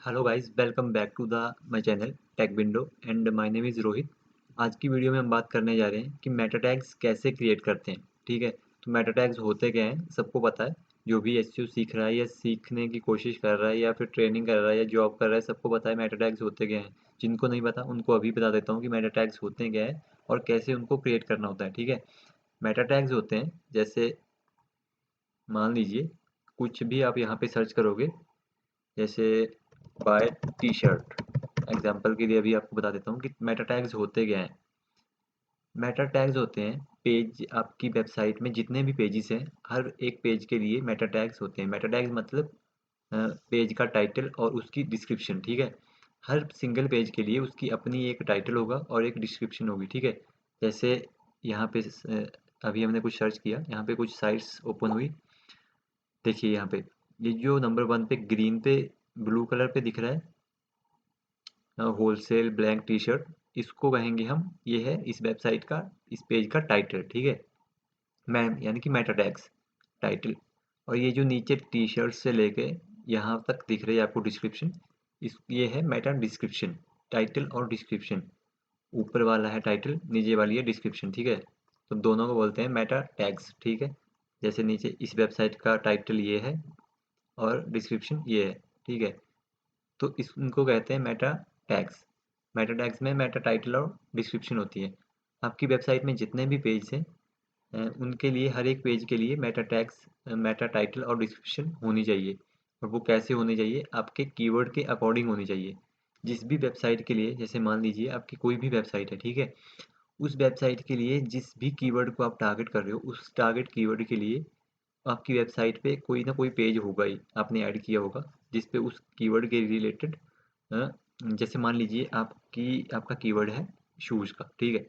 Hello guys, welcome back to the my channel tech window and my name is Rohit. आज की video में हम बात करने जा रहे हैं कि मेटा टैग्स कैसे क्रिएट करते हैं। ठीक है, तो मेटा टैग्स होते क्या हैं सबको पता है। जो भी एसईओ सीख रहा है या सीखने की कोशिश कर रहा है या फिर ट्रेनिंग कर रहा है या जॉब कर रहा है, सबको पता है मेटा टैग्स होते क्या हैं। जिनको नहीं पता उनको अभी बता देता हूँ कि मेटा टैग्स होते क्या है और कैसे उनको क्रिएट करना होता है। ठीक है, मेटा टैग्स होते हैं जैसे मान लीजिए कुछ भी आप यहाँ पे सर्च करोगे, जैसे बाय टी शर्ट। एग्जाम्पल के लिए अभी आपको बता देता हूँ कि मेटा टैग्स होते क्या हैं। मेटा टैग्स होते हैं पेज, आपकी वेबसाइट में जितने भी पेजेस हैं हर एक पेज के लिए मेटा टैग्स होते हैं। मेटा टैग्स मतलब पेज का टाइटल और उसकी डिस्क्रिप्शन। ठीक है, हर सिंगल पेज के लिए उसकी अपनी एक टाइटल होगा और एक डिस्क्रिप्शन होगी। ठीक है, जैसे यहाँ पे अभी हमने कुछ सर्च किया, यहाँ पे कुछ साइट्स ओपन हुई। देखिए यहाँ पे ये जो नंबर 1 पे ग्रीन पे ब्लू कलर पे दिख रहा है होलसेल ब्लैंक टी शर्ट, इसको कहेंगे हम, ये है इस वेबसाइट का, इस पेज का टाइटल। ठीक है, मैम यानी कि मेटा टैग्स टाइटल। और ये जो नीचे टी शर्ट से लेके यहाँ तक दिख रही है आपको डिस्क्रिप्शन, इस ये है मेटा डिस्क्रिप्शन। टाइटल और डिस्क्रिप्शन, ऊपर वाला है टाइटल, नीचे वाली है डिस्क्रिप्शन। ठीक है, तो दोनों को बोलते हैं मेटा टैग्स। ठीक है, जैसे नीचे इस वेबसाइट का टाइटल ये है और डिस्क्रिप्शन ये है। ठीक है, तो इस इनको कहते हैं मेटा टैग्स। मेटा टैग्स में मेटा टाइटल और डिस्क्रिप्शन होती है। आपकी वेबसाइट में जितने भी पेज हैं उनके लिए, हर एक पेज के लिए मेटा टैग्स, मेटा टाइटल और डिस्क्रिप्शन होनी चाहिए। और वो कैसे होनी चाहिए? आपके कीवर्ड के अकॉर्डिंग होनी चाहिए। जिस भी वेबसाइट के लिए, जैसे मान लीजिए आपकी कोई भी वेबसाइट है, ठीक है, उस वेबसाइट के लिए जिस भी कीवर्ड को आप टारगेट कर रहे हो, उस टारगेट कीवर्ड के लिए आपकी वेबसाइट पे कोई ना कोई पेज होगा ही, आपने ऐड किया होगा, जिस पे उस कीवर्ड के रिलेटेड, जैसे मान लीजिए आपका कीवर्ड है शूज़ का। ठीक है,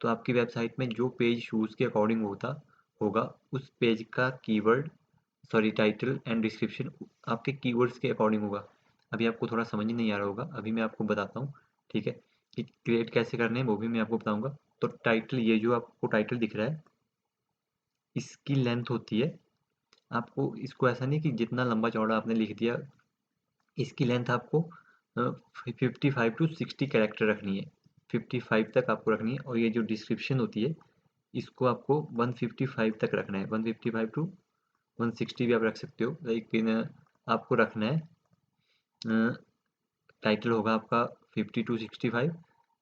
तो आपकी वेबसाइट में जो पेज शूज़ के अकॉर्डिंग होता होगा, उस पेज का keyword, sorry, title and description आपके कीवर्ड्स के अकॉर्डिंग होगा। अभी आपको थोड़ा समझ नहीं आ रहा होगा, अभी मैं आपको बताता हूँ। ठीक है, कि क्रिएट कैसे करने हैं वो भी मैं आपको बताऊंगा। तो टाइटल, ये जो आपको टाइटल दिख रहा है, इसकी लेंथ होती है, आपको इसको ऐसा नहीं कि जितना लंबा चौड़ा आपने लिख दिया, इसकी लेंथ आपको 55 टू 60 कैरेक्टर रखनी है। 55 तक आपको रखनी है। और ये जो डिस्क्रिप्शन होती है, इसको आपको 155 तक रखना है। 155 टू 160 भी आप रख सकते हो, लेकिन आपको रखना है, टाइटल होगा आपका 50 टू 65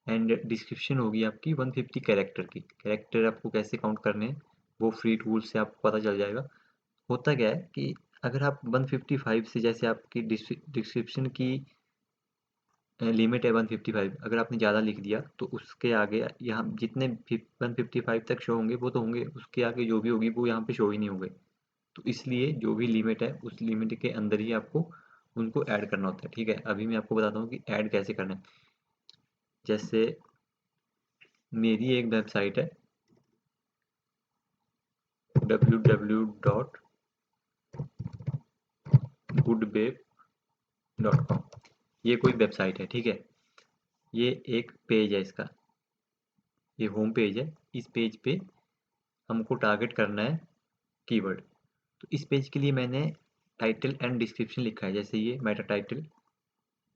एंड डिस्क्रिप्शन होगी आपकी 150 कैरेक्टर की। कैरेक्टर आपको कैसे काउंट करने हैं वो फ्री टूल से आपको पता चल जाएगा। होता क्या है कि अगर आप 155 से, जैसे आपकी डिस्क्रिप्शन की लिमिट है 155, अगर आपने ज़्यादा लिख दिया तो उसके आगे यहाँ जितने 155 तक शो होंगे वो तो होंगे, उसके आगे जो भी होगी वो यहाँ पे शो ही नहीं होंगे। तो इसलिए जो भी लिमिट है उस लिमिट के अंदर ही आपको उनको ऐड करना होता है। ठीक है, अभी मैं आपको बताता हूँ कि ऐड कैसे करना है। जैसे मेरी एक वेबसाइट है www.goodbabe.com, ये कोई वेबसाइट है। ठीक है, ये एक पेज है इसका, ये होम पेज है। इस पेज पे हमको टारगेट करना है कीवर्ड। तो इस पेज के लिए मैंने टाइटल एंड डिस्क्रिप्शन लिखा है। जैसे ये मेटा टाइटल,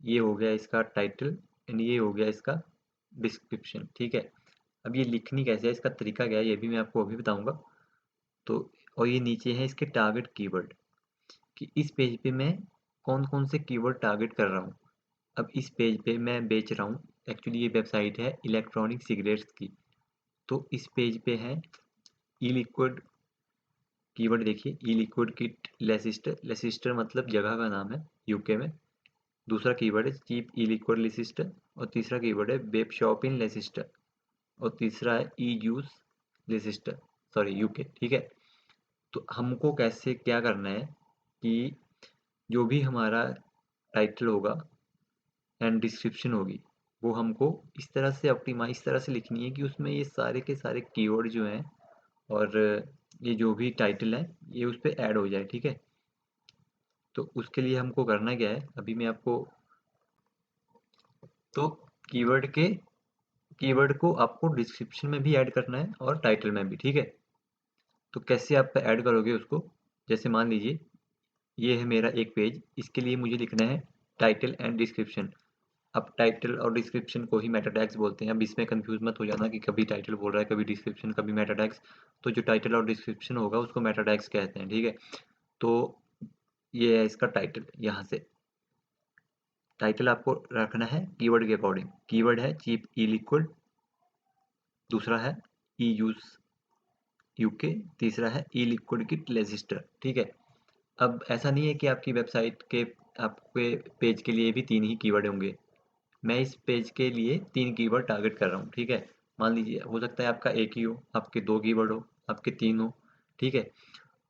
ये हो गया इसका टाइटल एंड ये हो गया इसका डिस्क्रिप्शन। ठीक है, अब ये लिखनी कैसे है, इसका तरीका क्या है, ये भी मैं आपको अभी बताऊंगा। तो और ये नीचे है इसके टारगेट कीवर्ड, कि इस पेज पे मैं कौन कौन से कीवर्ड टारगेट कर रहा हूँ। अब इस पेज पे मैं बेच रहा हूँ, एक्चुअली ये वेबसाइट है इलेक्ट्रॉनिक सिगरेट्स की। तो इस पेज पे है ई लिक्विड कीवर्ड। देखिए ई लिक्विड किट लेसिस्टर, लेसिस्टर मतलब जगह का नाम है यूके में। दूसरा कीवर्ड है चीप ई लिक्विड लेसिस्टर, और तीसरा कीवर्ड है वेब शॉप इन लेसिस्टर, और तीसरा है ई जूस लेसिस्टर, सॉरी यूके। ठीक है, तो हमको कैसे क्या करना है कि जो भी हमारा टाइटल होगा एंड डिस्क्रिप्शन होगी, वो हमको इस तरह से ऑप्टिमाइज, इस तरह से लिखनी है कि उसमें ये सारे के सारे कीवर्ड जो हैं और ये जो भी टाइटल है ये उस पर ऐड हो जाए। ठीक है, तो उसके लिए हमको करना क्या है, अभी मैं आपको, तो कीवर्ड के कीवर्ड को आपको डिस्क्रिप्शन में भी ऐड करना है और टाइटल में भी। ठीक है, तो कैसे आप ऐड करोगे उसको, जैसे मान लीजिए ये है मेरा एक पेज, इसके लिए मुझे लिखना है टाइटल एंड डिस्क्रिप्शन। अब टाइटल और डिस्क्रिप्शन को ही मेटा टैग्स बोलते हैं। अब इसमें कंफ्यूज मत हो जाना कि कभी टाइटल बोल रहा है, कभी डिस्क्रिप्शन, कभी मेटा टैग्स। तो जो टाइटल और डिस्क्रिप्शन होगा उसको मेटा टैग्स कहते हैं, ठीक है। तो ये है इसका टाइटल। यहाँ से टाइटल आपको रखना है कीवर्ड के अकॉर्डिंग। कीवर्ड है चीप ई लिक्विड, दूसरा है ई यूज यूके, तीसरा है ई लिक्विड किट लेजिस्टर, ठीक है। अब ऐसा नहीं है कि आपकी वेबसाइट के आपके पेज के लिए भी 3 ही कीवर्ड होंगे। मैं इस पेज के लिए 3 कीवर्ड टारगेट कर रहा हूँ, ठीक है। मान लीजिए हो सकता है आपका एक ही हो, आपके 2 कीवर्ड हो, आपके 3 हो, ठीक है।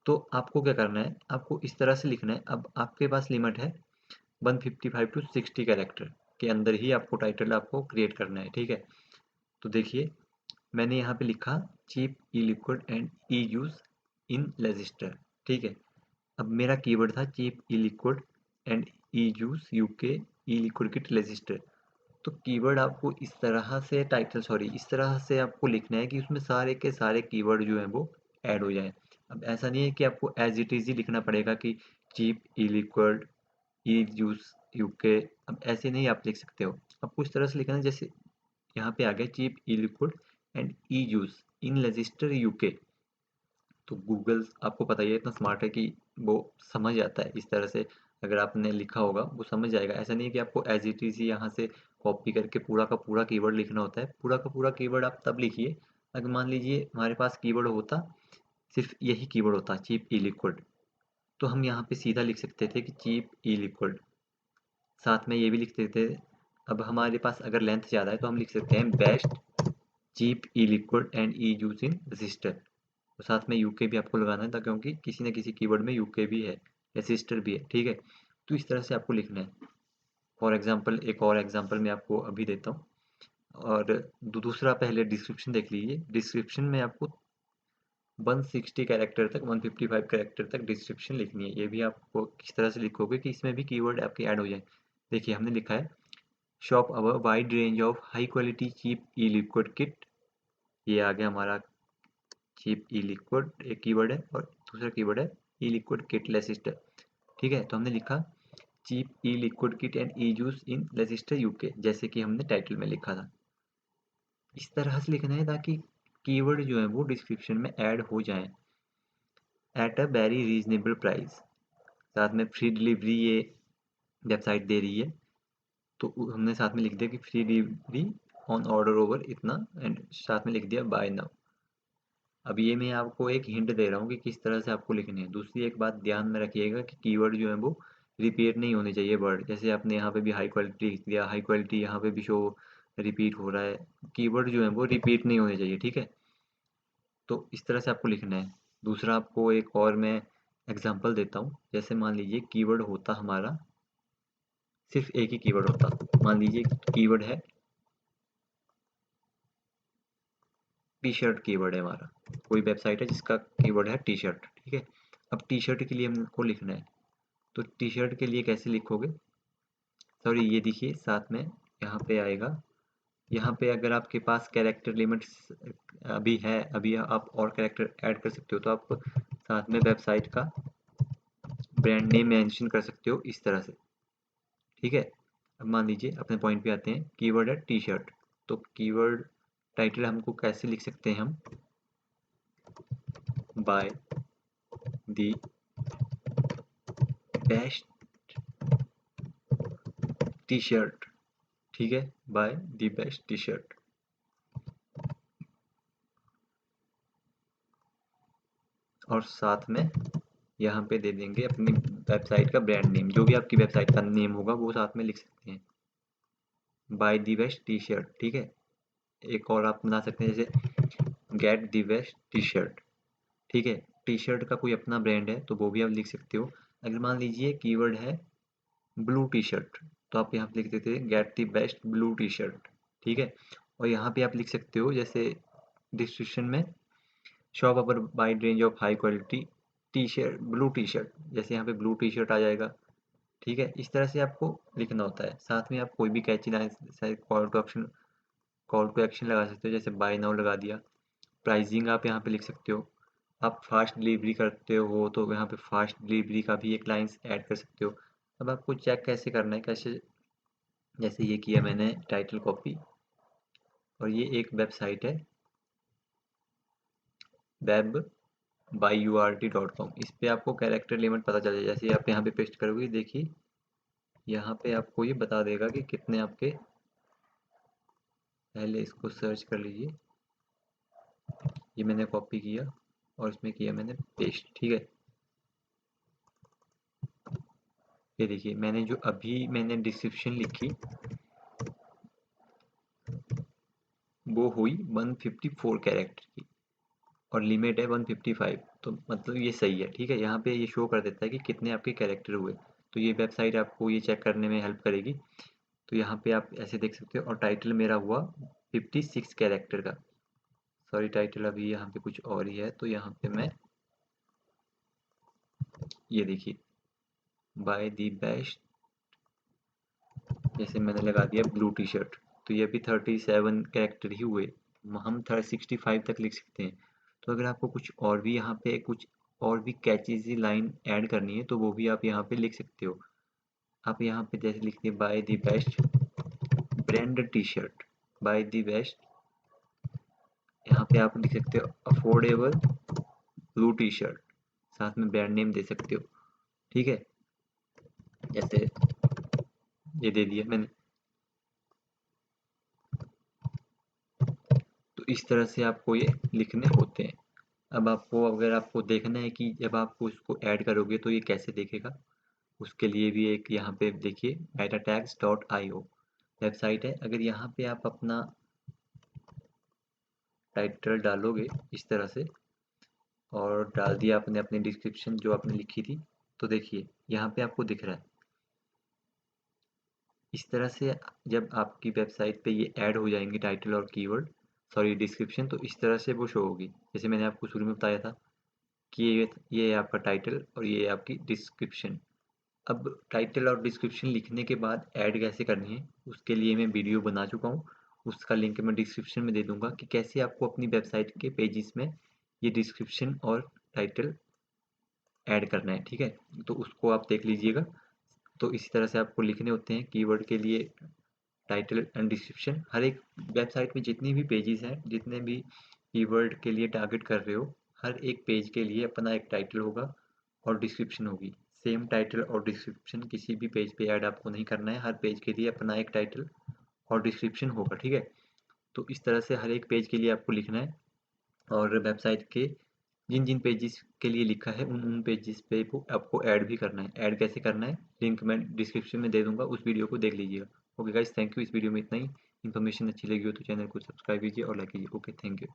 तो आपको क्या करना है, आपको इस तरह से लिखना है। अब आपके पास लिमिट है 155 टू 60 कैरेक्टर के अंदर ही आपको टाइटल आपको क्रिएट करना है, ठीक है। तो देखिए मैंने यहाँ पे लिखा cheap e liquid and e use in Leicester, ठीक है। अब मेरा कीवर्ड था cheap e liquid and e juice UK e liquid kit Leicester. तो कीवर्ड आपको इस तरह से इस तरह से आपको लिखना है कि उसमें सारे के सारे कीवर्ड जो हैं वो ऐड हो जाएं। अब ऐसा नहीं है कि आपको एज इट इज ही लिखना पड़ेगा कि चीप ई लिक्विड ई यूज यूके। अब ऐसे नहीं आप लिख सकते हो, आपको इस तरह से लिखना है जैसे यहाँ पे आ गया cheap e liquid and e use in Leicester UK. तो गूगल आपको पता ही है इतना स्मार्ट है कि वो समझ जाता है इस तरह से। अगर आपने लिखा होगा वो समझ जाएगा। ऐसा नहीं है कि आपको एज इट इज ही यहाँ से कॉपी करके पूरा का पूरा कीवर्ड लिखना होता है। पूरा का पूरा कीवर्ड आप तब लिखिए अगर मान लीजिए हमारे पास कीवर्ड होता, सिर्फ यही कीवर्ड होता चीप ई लिक्विड, तो हम यहाँ पे सीधा लिख सकते थे कि चीप ई लिक्विड, साथ में ये भी लिख सकते थे। अब हमारे पास अगर लेंथ ज़्यादा है तो हम लिख सकते हैं best cheap e liquid and e use in register. तो साथ में यूके भी आपको लगाना है, क्योंकि किसी न किसी कीवर्ड में यूके भी है, रजिस्टर भी है, ठीक है। तो इस तरह से आपको लिखना है। फॉर एग्जांपल एक और एग्जांपल मैं आपको अभी देता हूँ। और दूसरा पहले डिस्क्रिप्शन देख लीजिए। डिस्क्रिप्शन में आपको 160 कैरेक्टर तक 155 कैरेक्टर तक डिस्क्रिप्शन लिखनी है। ये भी आपको किस तरह से लिखोगे कि इसमें भी कीवर्ड आपके ऐड हो जाए। देखिए हमने लिखा है shop our wide range of high quality cheap e liquid kit. ये आ गया हमारा चीप ई लिक्विड, एक कीवर्ड है, और दूसरा कीवर्ड है ई लिक्विड किट लेसिस्टर, ठीक है। तो हमने लिखा cheap e liquid kit and e use in Leicester UK, जैसे कि हमने टाइटल में लिखा था। इस तरह से लिखना है ताकि कीवर्ड जो है वो डिस्क्रिप्शन में ऐड हो जाएं at a very reasonable price. साथ में फ्री डिलीवरी ये वेबसाइट दे रही है, तो हमने साथ में लिख दिया कि free delivery on order over इतना, एंड साथ में लिख दिया बाय नाउ। अब ये मैं आपको एक हिंट दे रहा हूँ कि किस तरह से आपको लिखने हैं। दूसरी एक बात ध्यान में रखिएगा कि कीवर्ड जो है वो रिपीट नहीं होने चाहिए वर्ड। जैसे आपने यहाँ पे भी हाई क्वालिटी लिख दिया, हाई क्वालिटी यहाँ पे भी शो रिपीट हो रहा है। कीवर्ड जो है वो रिपीट नहीं होने चाहिए, ठीक है। तो इस तरह से आपको लिखना है। दूसरा आपको एक और मैं एग्जांपल देता हूँ। जैसे मान लीजिए कीवर्ड होता हमारा, सिर्फ एक ही कीवर्ड होता। मान लीजिए कीवर्ड है टी शर्ट, कीवर्ड है हमारा। कोई वेबसाइट है जिसका कीवर्ड है टी शर्ट, ठीक है। अब टी शर्ट के लिए हमको लिखना है, तो टी शर्ट के लिए कैसे लिखोगे, सॉरी ये देखिए साथ में यहाँ पे आएगा। यहाँ पे अगर आपके पास कैरेक्टर लिमिट्स अभी है, अभी आप और कैरेक्टर ऐड कर सकते हो। तो आप साथ में वेबसाइट का ब्रांड नेम मेंशन कर सकते हो इस तरह से, ठीक है। अब मान लीजिए अपने पॉइंट पे आते हैं। कीवर्ड है टी शर्ट, तो कीवर्ड टाइटल हमको कैसे लिख सकते हैं हम, by the best T shirt, ठीक है, by the best T shirt. और साथ में यहाँ पे दे देंगे अपनी वेबसाइट का ब्रांड नेम, जो भी आपकी वेबसाइट का नेम होगा वो साथ में लिख सकते हैं, by the best T shirt, ठीक है। एक और आप बना सकते हैं जैसे get the best T shirt, ठीक है। टी शर्ट का कोई अपना ब्रांड है तो वो भी आप लिख सकते हो। अगर मान लीजिए कीवर्ड है ब्लू टी शर्ट, तो आप यहाँ पे लिख देते हैं get the best blue T shirt, ठीक है। और यहाँ पे आप लिख सकते हो जैसे डिस्क्रिप्शन में shop upper wide range of high quality T shirt blue T shirt, जैसे यहाँ पे ब्लू टी शर्ट आ जाएगा, ठीक है। इस तरह से आपको लिखना होता है। साथ में आप कोई भी कैची लाइन कॉल टू एक्शन लगा सकते हो, जैसे बाय नाउ लगा दिया। प्राइसिंग आप यहाँ पे लिख सकते हो। आप फास्ट डिलीवरी करते हो तो यहाँ पे फास्ट डिलीवरी का भी एक लाइन्स ऐड कर सकते हो। अब आपको चेक कैसे करना है, कैसे, जैसे ये किया मैंने टाइटल कॉपी, और ये एक वेबसाइट है web.byurt.com, इस पे आपको कैरेक्टर लिमिट पता चल जाए। जैसे आप यहाँ पे पेस्ट करोगे, देखिए यहाँ पे आपको ये बता देगा कि कितने आपके, पहले इसको सर्च कर लीजिए। ये मैंने कॉपी किया और इसमें किया मैंने पेस्ट, ठीक है। ये देखिए मैंने जो अभी मैंने डिस्क्रिप्शन लिखी वो हुई 154 कैरेक्टर की, और लिमिट है 155, तो मतलब ये सही है, ठीक है। यहाँ पे ये शो कर देता है कि कितने आपके कैरेक्टर हुए। तो ये वेबसाइट आपको ये चेक करने में हेल्प करेगी। तो यहाँ पे आप ऐसे देख सकते हो, और टाइटल मेरा हुआ 56 कैरेक्टर का। सॉरी, टाइटल अभी यहाँ पे कुछ और ही है, तो यहाँ पे मैं, ये देखिए बाय दी बेस्ट, जैसे मैंने लगा दिया ब्लू टी शर्ट, तो ये भी 37 कैरेक्टर ही हुए। हम 65 तक लिख सकते हैं। तो अगर आपको कुछ और भी यहाँ पे कुछ और भी कैची लाइन ऐड करनी है, तो वो भी आप यहाँ पे लिख सकते हो। आप यहाँ पे जैसे लिखते हैं by the best branded T shirt, by the best, यहाँ पे आप लिख सकते हो अफोर्डेबल ब्लू टी शर्ट, साथ में ब्रांड नेम दे सकते हो, ठीक है। जैसे ये दे दिया मैंने। तो इस तरह से आपको ये लिखने होते हैं। अब आपको, अगर आपको देखना है कि जब आप उसको ऐड करोगे तो ये कैसे देखेगा, उसके लिए भी एक यहाँ पे देखिए metatags.io वेबसाइट है। अगर यहाँ पे आप अपना टाइटल डालोगे इस तरह से, और डाल दिया आपने अपनी डिस्क्रिप्शन जो आपने लिखी थी, तो देखिए यहाँ पे आपको दिख रहा है। इस तरह से जब आपकी वेबसाइट पे ये ऐड हो जाएंगे टाइटल और कीवर्ड, सॉरी डिस्क्रिप्शन, तो इस तरह से वो शो होगी। जैसे मैंने आपको शुरू में बताया था कि ये है आपका टाइटल और ये है आपकी डिस्क्रिप्शन। अब टाइटल और डिस्क्रिप्शन लिखने के बाद ऐड कैसे करनी है, उसके लिए मैं वीडियो बना चुका हूँ। उसका लिंक मैं डिस्क्रिप्शन में दे दूंगा कि कैसे आपको अपनी वेबसाइट के पेजेस में ये डिस्क्रिप्शन और टाइटल ऐड करना है, ठीक है। तो उसको आप देख लीजिएगा। तो इसी तरह से आपको लिखने होते हैं कीवर्ड के लिए टाइटल एंड डिस्क्रिप्शन। हर एक वेबसाइट में जितनी भी पेजेस हैं, जितने भी कीवर्ड के लिए टारगेट कर रहे हो, हर एक पेज के लिए अपना एक टाइटल होगा और डिस्क्रिप्शन होगी। सेम टाइटल और डिस्क्रिप्शन किसी भी पेज पे ऐड आपको नहीं करना है, हर पेज के लिए अपना एक टाइटल और डिस्क्रिप्शन होगा, ठीक है। तो इस तरह से हर एक पेज के लिए आपको लिखना है, और वेबसाइट के जिन जिन पेजेस के लिए लिखा है उन उन पेजेस पे वो आपको ऐड भी करना है। ऐड कैसे करना है, लिंक मैं डिस्क्रिप्शन में दे दूंगा, उस वीडियो को देख लीजिएगा। Okay guys, thank you. इस वीडियो में इतना ही। इन्फॉर्मेशन अच्छी लगी हो तो चैनल को सब्सक्राइब कीजिए और लाइक कीजिए। Okay, thank you.